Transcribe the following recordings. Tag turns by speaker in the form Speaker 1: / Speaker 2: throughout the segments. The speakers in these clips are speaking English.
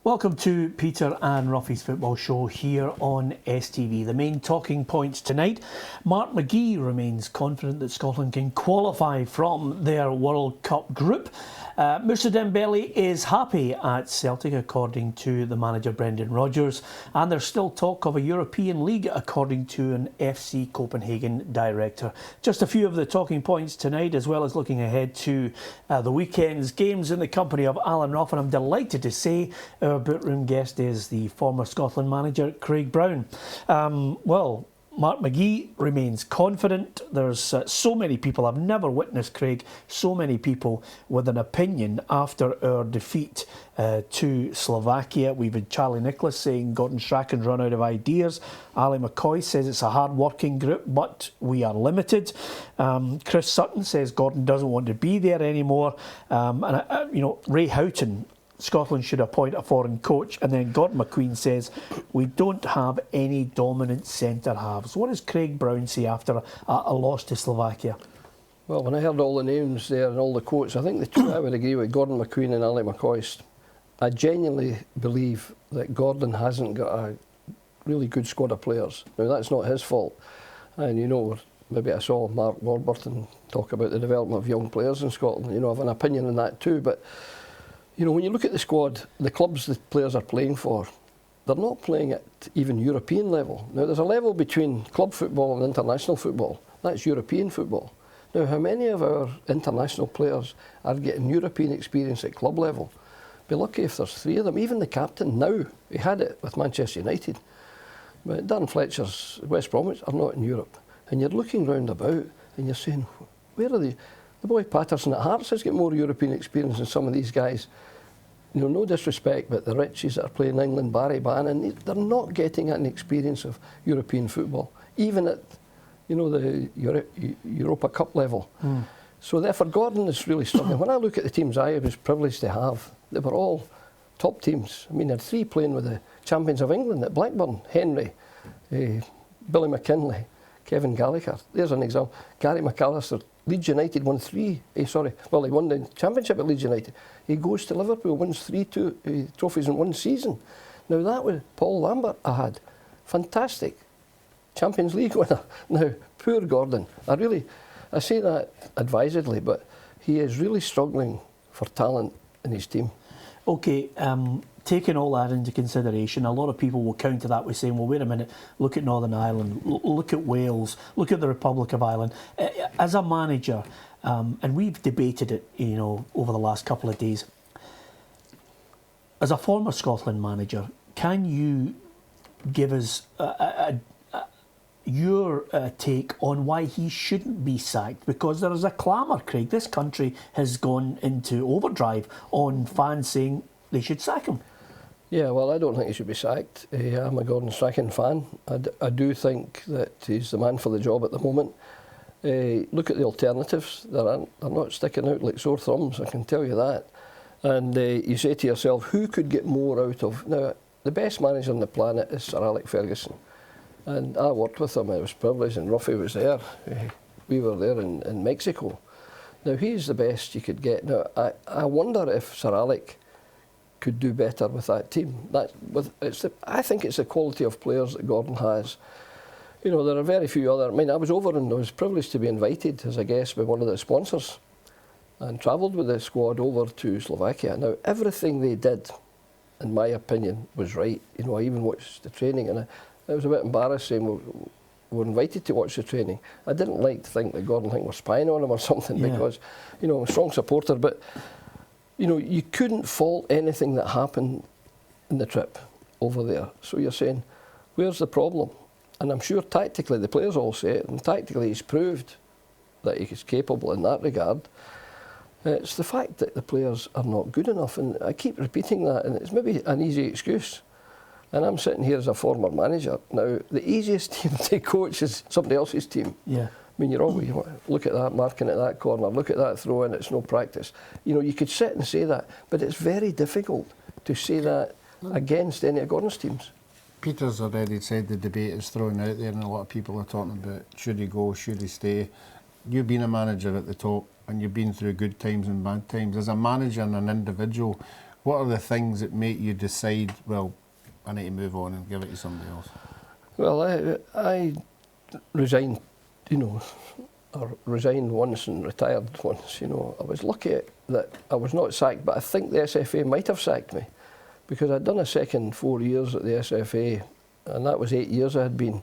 Speaker 1: Welcome to Peter and Ruffy's Football Show here on STV. The main talking points tonight: Mark McGee remains confident that Scotland can qualify from their World Cup group. Moussa Dembele is happy at Celtic, according to the manager Brendan Rodgers, and there's still talk of a European League, according to an FC Copenhagen director. Just a few of the talking points tonight, as well as looking ahead to the weekend's games in the company of Alan Ruff, and I'm delighted to say our bookroom guest is the former Scotland manager Craig Brown. Mark McGee remains confident. There's so many people, I've never witnessed, Craig, so many people with an opinion after our defeat to Slovakia. We've had Charlie Nicholas saying Gordon Strachan's run out of ideas. Ali McCoy says it's a hard-working group, but we are limited. Chris Sutton says Gordon doesn't want to be there anymore. Ray Houghton, Scotland should appoint a foreign coach. And then Gordon McQueen says we don't have any dominant centre halves. What does Craig Brown say after a loss to Slovakia?
Speaker 2: Well, when I heard all the names there and all the quotes, I think the two I would agree with, Gordon McQueen and Ali McCoy. I genuinely believe that Gordon hasn't got a really good squad of players. Now, that's not his fault. And, maybe I saw Mark Warburton talk about the development of young players in Scotland. I have an opinion on that too. But when you look at the squad, the clubs the players are playing for, they're not playing at even European level. Now, there's a level between club football and international football. That's European football. Now, how many of our international players are getting European experience at club level? Be lucky if there's 3 of them. Even the captain now, he had it with Manchester United. But Darren Fletcher's West Bromwich are not in Europe. And you're looking round about and you're saying, where are they? The boy Patterson at Hearts has got more European experience than some of these guys. No disrespect, but the Richies that are playing England, Barry Bannon, they're not getting an experience of European football, even at the Europa Cup level. So therefore, Gordon is really struggling. When I look at the teams I was privileged to have, they were all top teams. I mean, I had 3 playing with the champions of England at Blackburn: Henry, Billy McKinlay, Kevin Gallagher. There's an example. Gary McAllister. Leeds United won he won the championship at Leeds United. He goes to Liverpool, wins 3 trophies in one season. Now, that was Paul Lambert I had. Fantastic. Champions League winner. Now, poor Gordon. I say that advisedly, but he is really struggling for talent in his team.
Speaker 1: OK, taking all that into consideration, a lot of people will counter that with saying, well, wait a minute, look at Northern Ireland, look at Wales, look at the Republic of Ireland. As a manager, and we've debated it, over the last couple of days, as a former Scotland manager, can you give us your take on why he shouldn't be sacked? Because there is a clamour, Craig. This country has gone into overdrive on fans saying they should sack him.
Speaker 2: Yeah, well, I don't think he should be sacked. I'm a Gordon Strachan fan. I do think that he's the man for the job at the moment. Look at the alternatives. They're not sticking out like sore thumbs, I can tell you that. And you say to yourself, who could get more out of... Now, the best manager on the planet is Sir Alex Ferguson. And I worked with him. I was privileged, and Ruffy was there. We were there in Mexico. Now, he's the best you could get. Now, I wonder if Sir Alex could do better with that team. I think it's the quality of players that Gordon has. There are very few other... I was over and I was privileged to be invited as a guest by one of the sponsors and travelled with the squad over to Slovakia. Now, everything they did, in my opinion, was right. I even watched the training, and I was a bit embarrassed saying we were invited to watch the training. I didn't like to think that Gordon we're spying on him or something, because, I'm a strong supporter, but... you couldn't fault anything that happened in the trip over there. So you're saying, where's the problem? And I'm sure tactically, the players all say it, and tactically he's proved that he's capable in that regard. It's the fact that the players are not good enough, and I keep repeating that, and it's maybe an easy excuse. And I'm sitting here as a former manager. Now, the easiest team to coach is somebody else's team.
Speaker 1: Yeah.
Speaker 2: You're always, look at that, marking at that corner, look at that throw in, it's no practice. You could sit and say that, but it's very difficult to say that against any of Gordon's teams.
Speaker 3: Peter's already said the debate is thrown out there, and a lot of people are talking about should he go, should he stay. You've been a manager at the top, and you've been through good times and bad times. As a manager and an individual, What are the things that make you decide, well, I need to move on and give it to somebody else?
Speaker 2: Well, I resigned, you know, I resigned once and retired once, you know. I was lucky that I was not sacked, but I think the SFA might have sacked me because I'd done a second 4 years at the SFA, and that was 8 years I had been,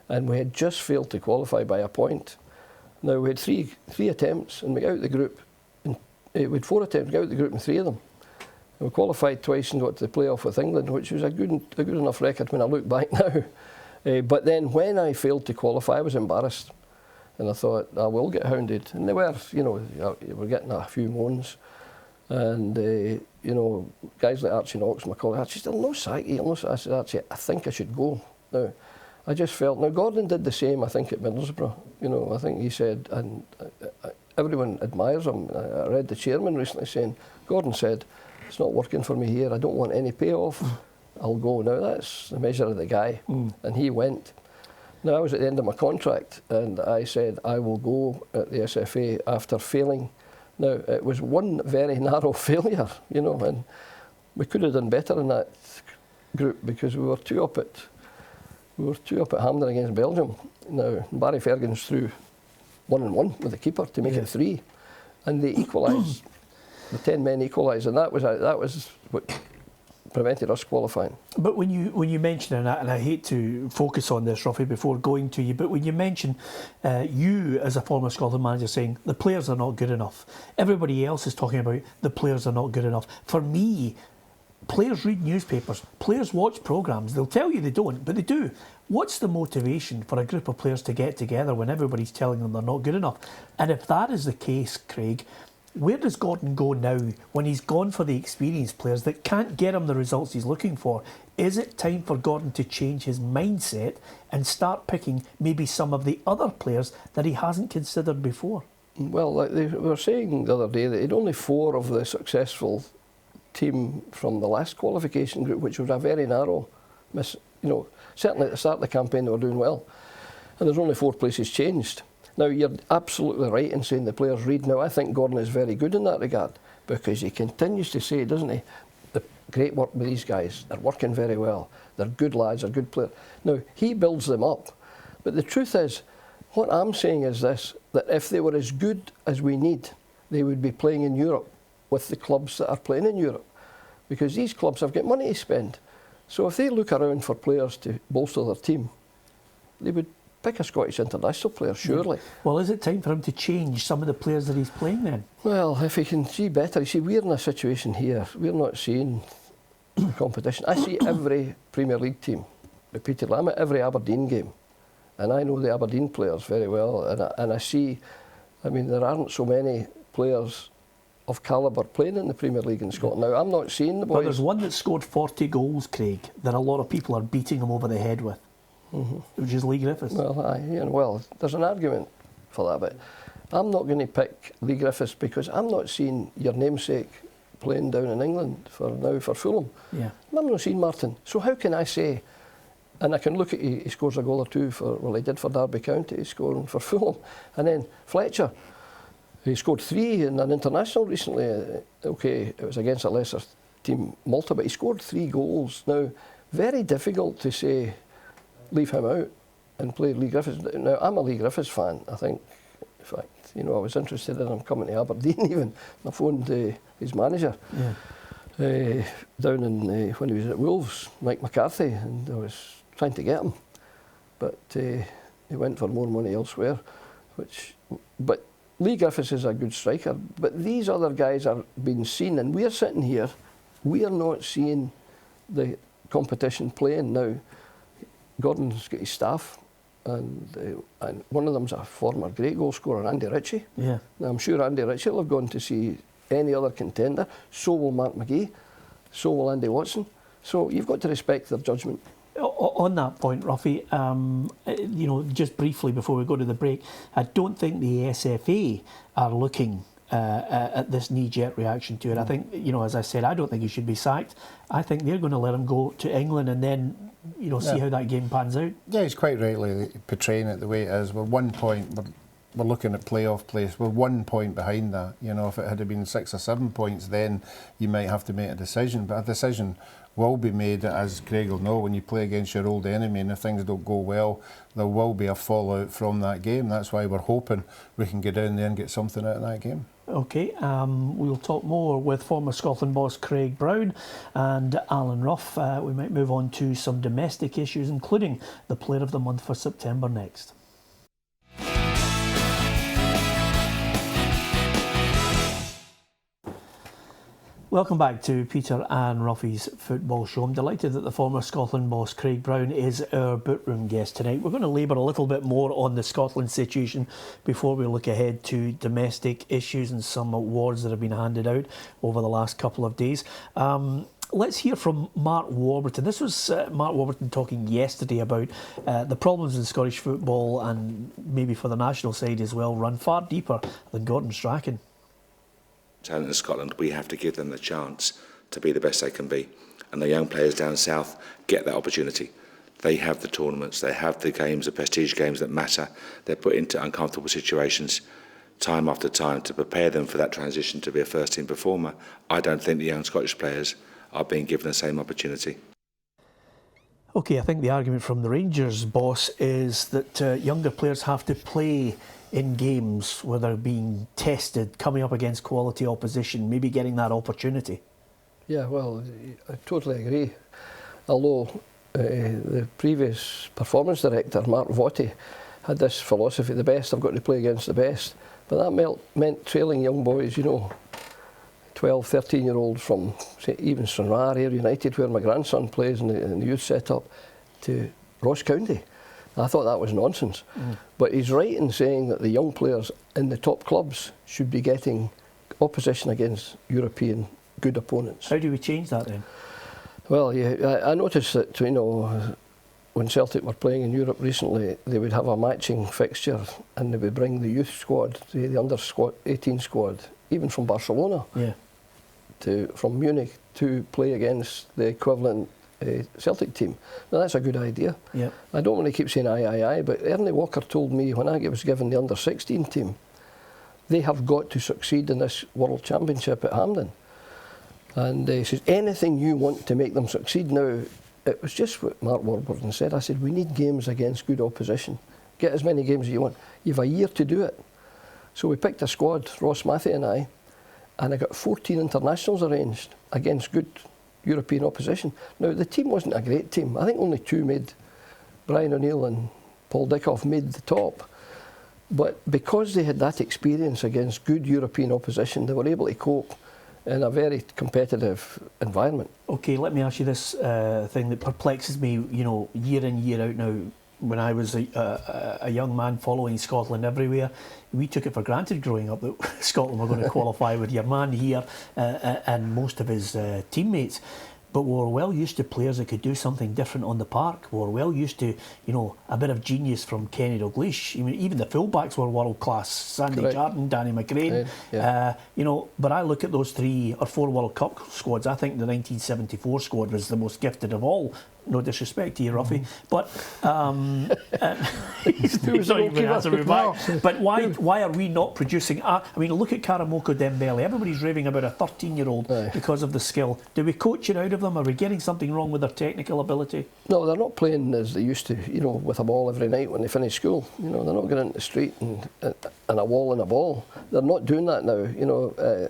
Speaker 2: and we had just failed to qualify by a point. Now, we had three attempts and we got out the group. We had 4 attempts, got out the group in 3 of them. And we qualified twice and got to the playoff with England, which was a good enough record when I look back now. But then when I failed to qualify, I was embarrassed. And I thought, I will get hounded. And they were, you know, you were getting a few moans. And, you know, guys like Archie Knox, my colleague, Archie, still no sack. I said, Archie, I think I should go. Now, I just felt, now Gordon did the same, I think, at Middlesbrough. You know, I think he said, and everyone admires him. I read the chairman recently saying, Gordon said, it's not working for me here, I don't want any payoff, I'll go. Now that's the measure of the guy. And he went. Now I was at the end of my contract and I said I will go at the SFA after failing. Now it was one very narrow failure, you know, and we could have done better in that group because we were two up at Hampden against Belgium. Now Barry Fergans threw 1-1 with the keeper to make it 3, and they equalised. The 10 men equalised, and that was what prevented us qualifying.
Speaker 1: But when you mention that, and I hate to focus on this, Ruffy, before going to you, but when you mention you as a former Scotland manager saying the players are not good enough, everybody else is talking about the players are not good enough. For me, players read newspapers, players watch programmes. They'll tell you they don't, but they do. What's the motivation for a group of players to get together when everybody's telling them they're not good enough? And if that is the case, Craig, where does Gordon go now when he's gone for the experienced players that can't get him the results he's looking for? Is it time for Gordon to change his mindset and start picking maybe some of the other players that he hasn't considered before? Well,
Speaker 2: like they were saying the other day that he'd only 4 of the successful team from the last qualification group, which was a very narrow miss. You know, certainly at the start of the campaign they were doing well, and there's only 4 places changed. Now, you're absolutely right in saying the players read. Now, I think Gordon is very good in that regard because he continues to say, doesn't he, the great work with these guys, they're working very well, they're good lads, they're good players. Now, he builds them up. But the truth is, what I'm saying is this, that if they were as good as we need, they would be playing in Europe with the clubs that are playing in Europe, because these clubs have got money to spend. So if they look around for players to bolster their team, they would pick a Scottish international player, surely.
Speaker 1: Well, is it time for him to change some of the players that he's playing then?
Speaker 2: Well, if he can see better. You see, we're in a situation here, we're not seeing the competition. I see every Premier League team repeatedly. I'm at every Aberdeen game, and I know the Aberdeen players very well, and I see, I mean, there aren't so many players of calibre playing in the Premier League in Scotland. Now, I'm not seeing the boys.
Speaker 1: But there's one that scored 40 goals, Craig, that a lot of people are beating him over the head with. Which is Lee Griffiths.
Speaker 2: Well, there's an argument for that, but I'm not going to pick Lee Griffiths because I'm not seeing your namesake playing down in England for Fulham.
Speaker 1: Yeah.
Speaker 2: I'm not seeing Martin. So how can I say, and I can look at he scores a goal or 2 he did for Derby County, he's scoring for Fulham. And then Fletcher, he scored 3 in an international recently. Okay, it was against a lesser team, Malta, but he scored 3 goals. Now, very difficult to say, leave him out and play Lee Griffiths. Now, I'm a Lee Griffiths fan, I think. In fact, you know, I was interested in him coming to Aberdeen even. I phoned his manager down in when he was at Wolves, Mike McCarthy, and I was trying to get him. But he went for more money elsewhere. But Lee Griffiths is a good striker. But these other guys are being seen, and we're sitting here, we are not seeing the competition playing now. Gordon's got his staff, and one of them's a former great goal scorer, Andy Ritchie.
Speaker 1: Yeah.
Speaker 2: Now, I'm sure Andy Ritchie will have gone to see any other contender. So will Mark McGee. So will Andy Watson. So you've got to respect their judgment.
Speaker 1: On that point, Ruffy, you know, just briefly before we go to the break, I don't think the SFA are looking at this knee-jerk reaction to it. I think, you know, as I said, I don't think he should be sacked. I think they're going to let him go to England and then, you know, see how that game pans out.
Speaker 3: Yeah, he's quite rightly portraying it the way it is. We're 1 point, we're we're looking at playoff place. We're 1 point behind that. You know, if it had been 6 or 7 points, then you might have to make a decision. But a decision will be made, as Craig will know, when you play against your old enemy, and if things don't go well, there will be a fallout from that game. That's why we're hoping we can get down there and get something out of that game.
Speaker 1: Okay, we'll talk more with former Scotland boss Craig Brown and Alan Rough. We might move on to some domestic issues, including the Player of the Month for September next. Welcome back to Peter and Ruffy's Football Show. I'm delighted that the former Scotland boss Craig Brown is our boot-room guest tonight. We're going to labour a little bit more on the Scotland situation before we look ahead to domestic issues and some awards that have been handed out over the last couple of days. Let's hear from Mark Warburton. This was Mark Warburton talking yesterday about the problems in Scottish football, and maybe for the national side as well, run far deeper than Gordon Strachan.
Speaker 4: Talent in Scotland, we have to give them the chance to be the best they can be, and the young players down south get that opportunity. They have the tournaments, they have the games, the prestige games that matter. They're put into uncomfortable situations time after time to prepare them for that transition to be a first team performer. I don't think the young Scottish players are being given the same opportunity.
Speaker 1: Okay, I think the argument from the Rangers boss is that younger players have to play in games where they're being tested, coming up against quality opposition, maybe getting that opportunity.
Speaker 2: Yeah, well, I totally agree. Although the previous performance director, Mark Votti, had this philosophy, the best have got to play against the best. But that meant trailing young boys, you know, 12, 13-year-olds from, say, even Stranraer, Ayr United, where my grandson plays in the youth setup, to Ross County. I thought that was nonsense. But he's right in saying that the young players in the top clubs should be getting opposition against European good opponents.
Speaker 1: How do we change that then?
Speaker 2: Well, yeah, I noticed that, you know, when Celtic were playing in Europe recently, they would have a matching fixture and they would bring the youth squad, the under 18 squad, even from Barcelona, from Munich, to play against the equivalent Celtic team. Now that's a good idea.
Speaker 1: Yep.
Speaker 2: I don't want to keep saying aye, but Ernie Walker told me when I was given the under 16 team, they have got to succeed in this World Championship at Hampden. And he says, anything you want to make them succeed. Now, it was just what Mark Warburton said. I said, we need games against good opposition. Get as many games as you want. You have a year to do it. So we picked a squad, Ross Matthew and I got 14 internationals arranged against good European opposition. Now, the team wasn't a great team. I think only two made, Brian O'Neill and Paul Dickhoff made the top. But because they had that experience against good European opposition, they were able to cope in a very competitive environment.
Speaker 1: Okay, let me ask you this thing that perplexes me, you know, year in, year out now. When I was a young man following Scotland everywhere, we took it for granted growing up that Scotland were going to qualify with your man here and most of his teammates. But we were well used to players that could do something different on the park. We were well used to, you know, a bit of genius from Kenny Dalglish. I mean, even the fullbacks were world class. Sandy Jardine, Danny McGrain. You know, but I look at those 3 or 4 World Cup squads. I think the 1974 squad was the most gifted of all. No disrespect to you, Ruffy, but he's not even answering me back. But why are we not producing? I mean, look at Karamoko Dembele. Everybody's raving about a 13-year-old because of the skill. Do we coach it out of them? Are we getting something wrong with their technical ability?
Speaker 2: No, they're not playing as they used to. You know, with a ball every night when they finish school. You know, they're not getting into the street and a wall and a ball. They're not doing that now. You know,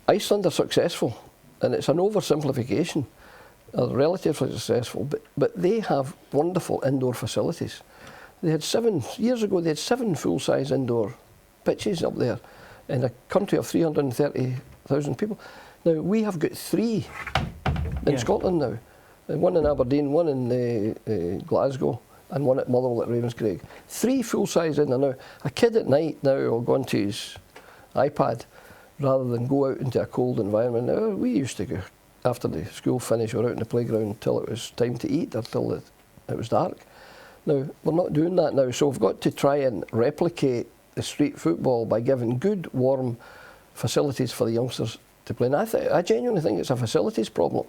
Speaker 2: Iceland are successful, and it's an oversimplification. Are relatively successful, but they have wonderful indoor facilities. They had 7 years ago. They had 7 full-size indoor pitches up there, in a country of 330,000 people. Now we have got 3 in Scotland now. One in Aberdeen, one in Glasgow, and one at Motherwell at Ravenscraig. 3 full-size in there now. A kid at night now will go onto his iPad rather than go out into a cold environment. Now, we used to go after the school finished, we were out in the playground until it was time to eat or till it was dark. Now, we're not doing that now, so we've got to try and replicate the street football by giving good, warm facilities for the youngsters to play. And I genuinely think it's a facilities problem.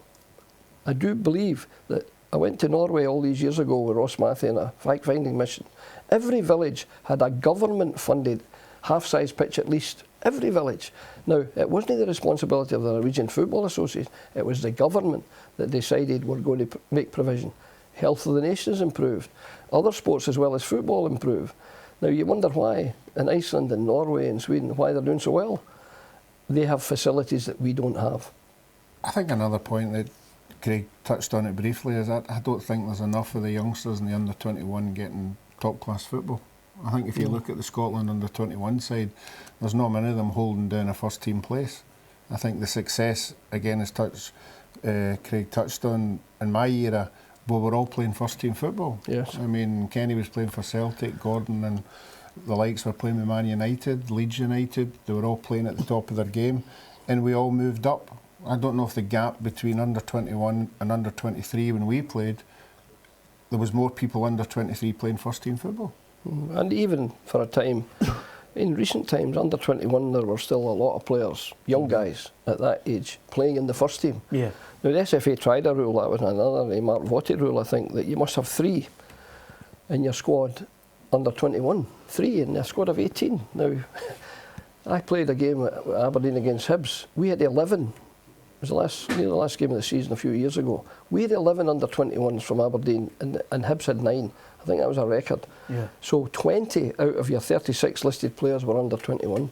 Speaker 2: I do believe that I went to Norway all these years ago with Ross Matthew on a fact-finding mission. Every village had a government-funded half-size pitch at least, every village. Now, it wasn't the responsibility of the Norwegian Football Association, it was the government that decided we're going to make provision. Health of the nations improved, other sports as well as football improved. Now, you wonder why in Iceland and Norway and Sweden, why they're doing so well. They have facilities that we don't have.
Speaker 3: I think another point that Craig touched on it briefly is that I don't think there's enough of the youngsters in the under-21 getting top-class football. I think if you look at the Scotland under-21 side, there's not many of them holding down a first-team place. I think the success, again, as Craig touched on, in my era, we were all playing first-team football.
Speaker 2: Yes.
Speaker 3: I mean, Kenny was playing for Celtic, Gordon and the likes were playing with Man United, Leeds United. They were all playing at the top of their game, and we all moved up. I don't know if the gap between under-21 and under-23 when we played, there was more people under-23 playing first-team football.
Speaker 2: And even for a time, in recent times, under-21, there were still a lot of players, young guys at that age, playing in the first team.
Speaker 1: Yeah.
Speaker 2: Now, the SFA tried a rule, that was another, a Mark Votti rule, I think, that you must have 3 in your squad under-21, 3 in a squad of 18. Now, I played a game at Aberdeen against Hibs. We had 11. It was near the last game of the season a few years ago. We had 11 under-21s from Aberdeen and Hibs had 9. I think that was a record.
Speaker 1: Yeah.
Speaker 2: So 20 out of your 36 listed players were under-21.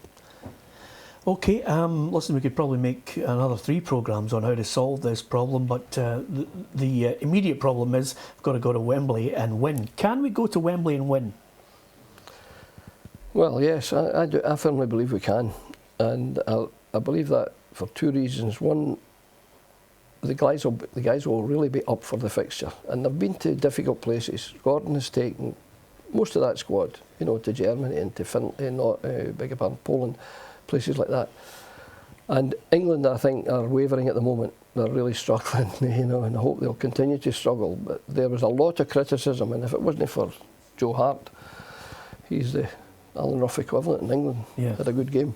Speaker 1: Okay, listen, we could probably make another 3 programmes on how to solve this problem, but the immediate problem is we've got to go to Wembley and win. Can we go to Wembley and win?
Speaker 2: Well, yes, I firmly believe we can. And I believe that for 2 reasons. One, the guys will really be up for the fixture. And they've been to difficult places. Gordon has taken most of that squad, you know, to Germany and to Poland, places like that. And England, I think, are wavering at the moment. They're really struggling, you know, and I hope they'll continue to struggle. But there was a lot of criticism, and if it wasn't for Joe Hart, he's the Alan Rough equivalent in England, had a good game.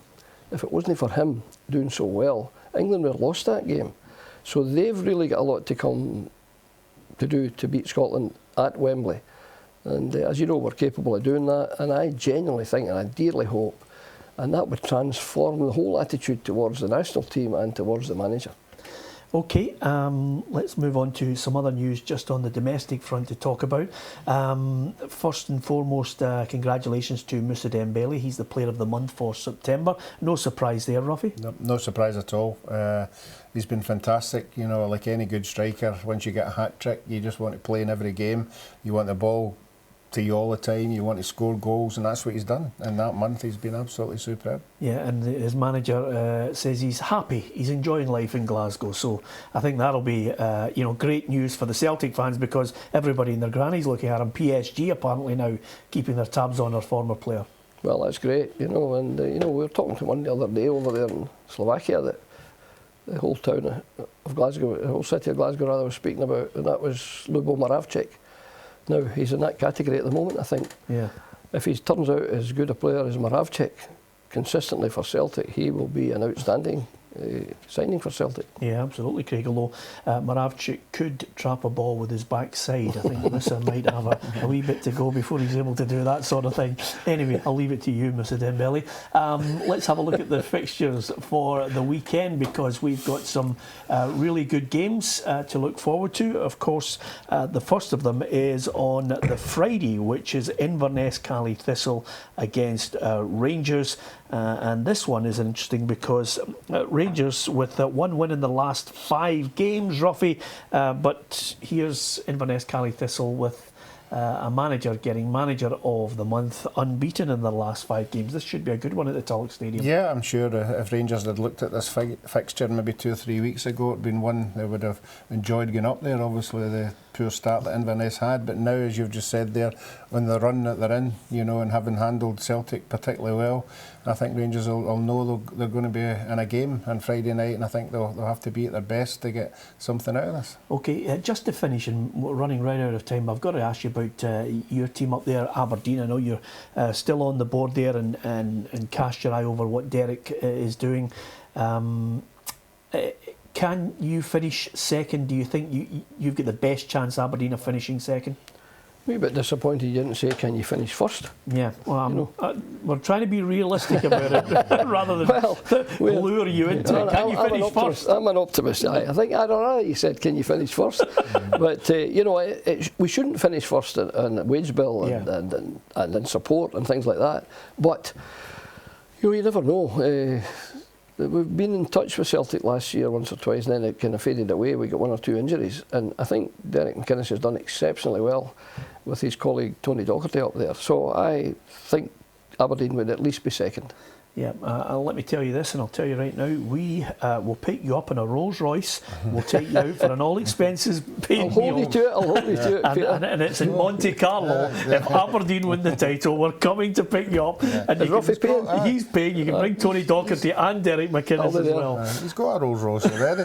Speaker 2: If it wasn't for him doing so well, England would have lost that game. So they've really got a lot to come to do to beat Scotland at Wembley. And as you know, we're capable of doing that. And I genuinely think, and I dearly hope, and that would transform the whole attitude towards the national team and towards the manager.
Speaker 1: Okay, let's move on to some other news just on the domestic front to talk about. First and foremost, congratulations to Moussa Dembele. He's the Player of the Month for September. No surprise there, Ruffy?
Speaker 3: No surprise at all. He's been fantastic. You know, like any good striker, once you get a hat-trick, you just want to play in every game. You want the ball to you all the time, you want to score goals, and that's what he's done. In that month, he's been absolutely superb.
Speaker 1: Yeah, and his manager says he's happy, he's enjoying life in Glasgow. So I think that'll be, great news for the Celtic fans, because everybody and their granny's looking at him. PSG apparently now keeping their tabs on their former player.
Speaker 2: Well, that's great, you know, and we were talking to one the other day over there in Slovakia that the whole town of Glasgow, the whole city of Glasgow rather, was speaking about, and that was Lubo Moravcik. Now, he's in that category at the moment, I think.
Speaker 1: Yeah.
Speaker 2: If he turns out as good a player as Moravcik consistently for Celtic, he will be an outstanding signing for Celtic.
Speaker 1: Yeah, absolutely, Craig. Although Moravcik could trap a ball with his backside. I think Moussa might have a wee bit to go before he's able to do that sort of thing. Anyway, I'll leave it to you, Moussa Dembele. Let's have a look at the fixtures for the weekend, because we've got some really good games to look forward to. Of course, the first of them is on the Friday, which is Inverness Cally Thistle against Rangers. And this one is interesting because Rangers with 1 win in the last 5 games, Ruffy, but here's Inverness Cally Thistle with a manager getting manager of the month, unbeaten in the last 5 games. This should be a good one at the Talk Stadium.
Speaker 3: Yeah, I'm sure if Rangers had looked at this fixture maybe 2 or 3 weeks ago, it'd been one they would have enjoyed going up there. Obviously, the poor start that Inverness had, but now, as you've just said there, on the run that they're in, you know, and having handled Celtic particularly well, I think Rangers will know they're going to be in a game on Friday night, and I think they'll have to be at their best to get something out of this.
Speaker 1: Okay, just to finish, and we're running right out of time, I've got to ask you about your team up there, Aberdeen. I know you're still on the board there and cast your eye over what Derek is doing. Can you finish second? Do you think you've got the best chance, Aberdeen, of finishing second?
Speaker 2: Wee bit disappointed you didn't say, can you finish first?
Speaker 1: Yeah, well, we're trying to be realistic about it rather than lure you into it. Can you finish first?
Speaker 2: I'm an optimist. I think, I don't know, you said, can you finish first? But, you know, we shouldn't finish first in wage bill and in support and things like that. But, you know, you never know. We've been in touch with Celtic last year once or twice, and then it kind of faded away. We got 1 or 2 injuries, and I think Derek McInnes has done exceptionally well with his colleague Tony Docherty up there. So I think Aberdeen would at least be second.
Speaker 1: Yeah, let me tell you this, and I'll tell you right now, we will pick you up in a Rolls Royce. We'll take you out for an all expenses paid
Speaker 2: I'll hold you to it. I'll hold you to it.
Speaker 1: And it's in Monte Carlo. If Aberdeen win the title, we're coming to pick you up. And
Speaker 2: Is Ruffy paying?
Speaker 1: He's paying. You can bring Tony Docherty and Derek McInnes as well.
Speaker 3: He's got a Rolls Royce already.